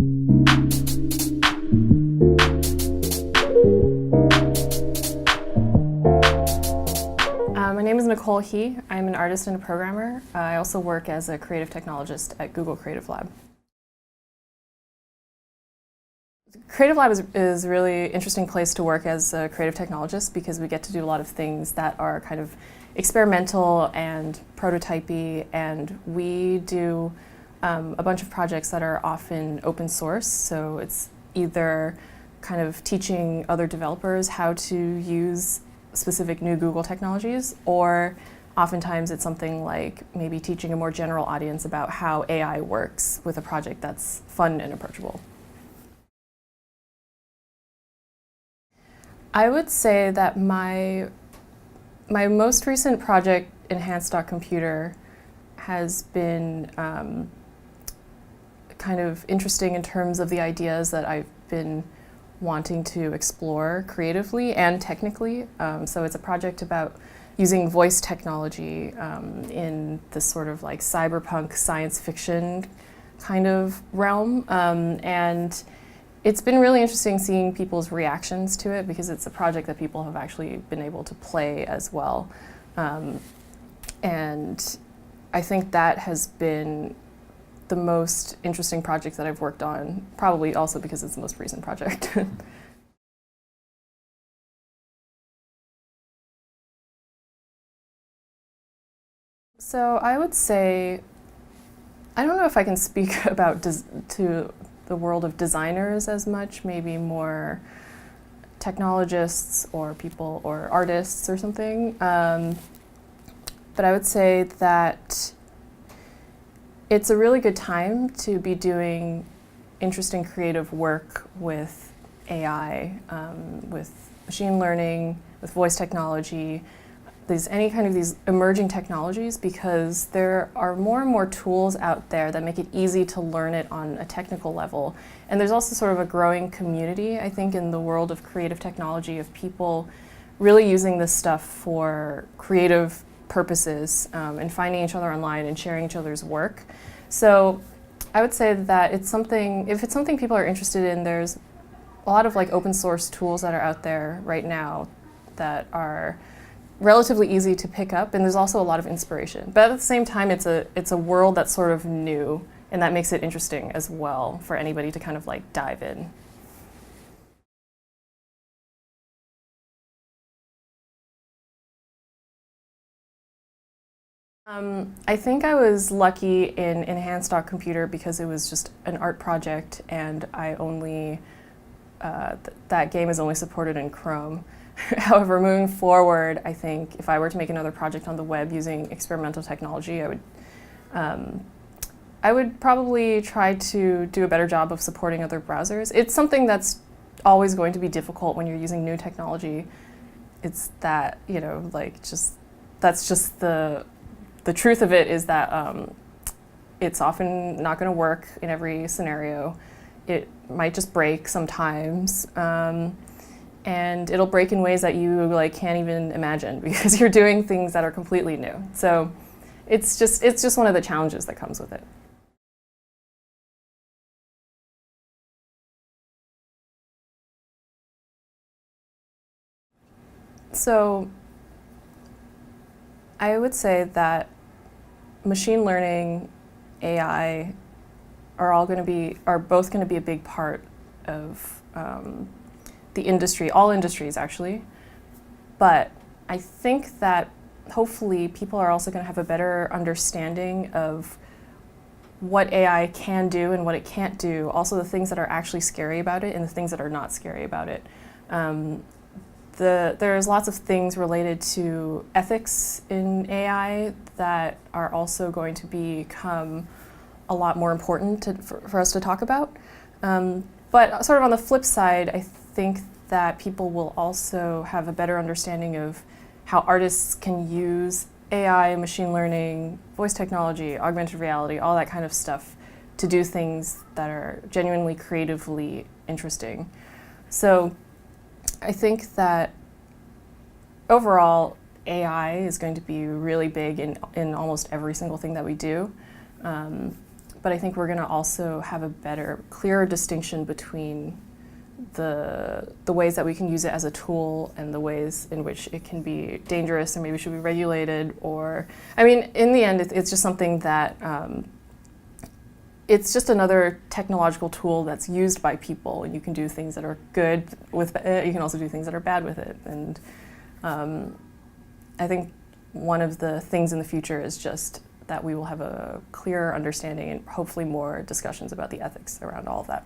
My name is Nicole He. I'm an artist and a programmer. I also work as a creative technologist at Google Creative Lab. Creative Lab is a really interesting place to work as a creative technologist because we get to do a lot of things that are kind of experimental and prototypey, and we do a bunch of projects that are often open source, so it's either kind of teaching other developers how to use specific new Google technologies, or oftentimes it's something like maybe teaching a more general audience about how AI works with a project that's fun and approachable. I would say that my most recent project, Enhanced.Computer, has been kind of interesting in terms of the ideas that I've been wanting to explore creatively and technically. So it's a project about using voice technology in this sort of like cyberpunk science fiction kind of realm. And it's been really interesting seeing people's reactions to it because it's a project that people have actually been able to play as well. And I think that has been the most interesting project that I've worked on, probably also because it's the most recent project. So I would say, I don't know if I can speak about to the world of designers as much, maybe more technologists or people or artists or something. But I would say that it's a really good time to be doing interesting creative work with AI, with machine learning, with voice technology, any kind of these emerging technologies, because there are more and more tools out there that make it easy to learn it on a technical level. And there's also sort of a growing community, I think, in the world of creative technology of people really using this stuff for creative purposes and finding each other online and sharing each other's work. So I would say that it's something, if it's something people are interested in, there's a lot of like open source tools that are out there right now that are relatively easy to pick up, and there's also a lot of inspiration. But at the same time, it's a world that's sort of new, and that makes it interesting as well for anybody to kind of like dive in. I think I was lucky in Enhanced.Computer because it was just an art project, and I only that game is only supported in Chrome. However, moving forward, I think if I were to make another project on the web using experimental technology, I would probably try to do a better job of supporting other browsers. It's something that's always going to be difficult when you're using new technology. It's that, you know, like that's just the truth of it is that it's often not going to work in every scenario. It might just break sometimes. And it'll break in ways that you like can't even imagine because you're doing things that are completely new. So it's just one of the challenges that comes with it. So I would say that machine learning, AI are both going to be a big part of the industry, all industries actually. But I think that hopefully people are also going to have a better understanding of what AI can do and what it can't do, also the things that are actually scary about it and the things that are not scary about it. There's lots of things related to ethics in AI that are also going to become a lot more important for us to talk about. But sort of on the flip side, I think that people will also have a better understanding of how artists can use AI, machine learning, voice technology, augmented reality, all that kind of stuff to do things that are genuinely creatively interesting. So I think that overall, AI is going to be really big in almost every single thing that we do. but I think we're going to also have a better, clearer distinction between the ways that we can use it as a tool and the ways in which it can be dangerous and maybe should be regulated. Or, I mean, in the end, it's just something that it's just another technological tool that's used by people, and you can do things that are good with it. You can also do things that are bad with it. And I think one of the things in the future is just that we will have a clearer understanding and hopefully more discussions about the ethics around all of that.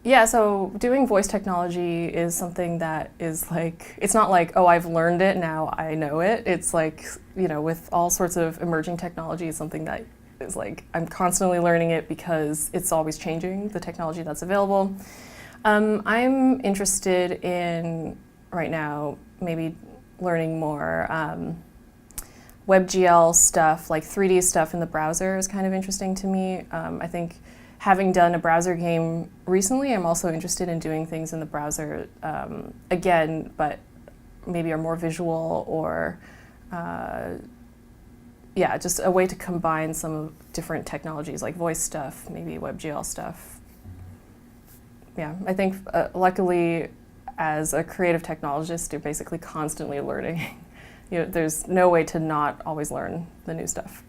Yeah, so doing voice technology is something that is like, it's not like, oh, I've learned it, now I know it. It's like, you know, with all sorts of emerging technology, it's something that is like, I'm constantly learning it because it's always changing, the technology that's available. I'm interested in, right now, maybe learning more WebGL stuff, like 3D stuff in the browser is kind of interesting to me. I think having done a browser game recently, I'm also interested in doing things in the browser again, but maybe are more visual or, yeah, just a way to combine some different technologies like voice stuff, maybe WebGL stuff. Yeah, I think luckily as a creative technologist, you're basically constantly learning. You know, there's no way to not always learn the new stuff.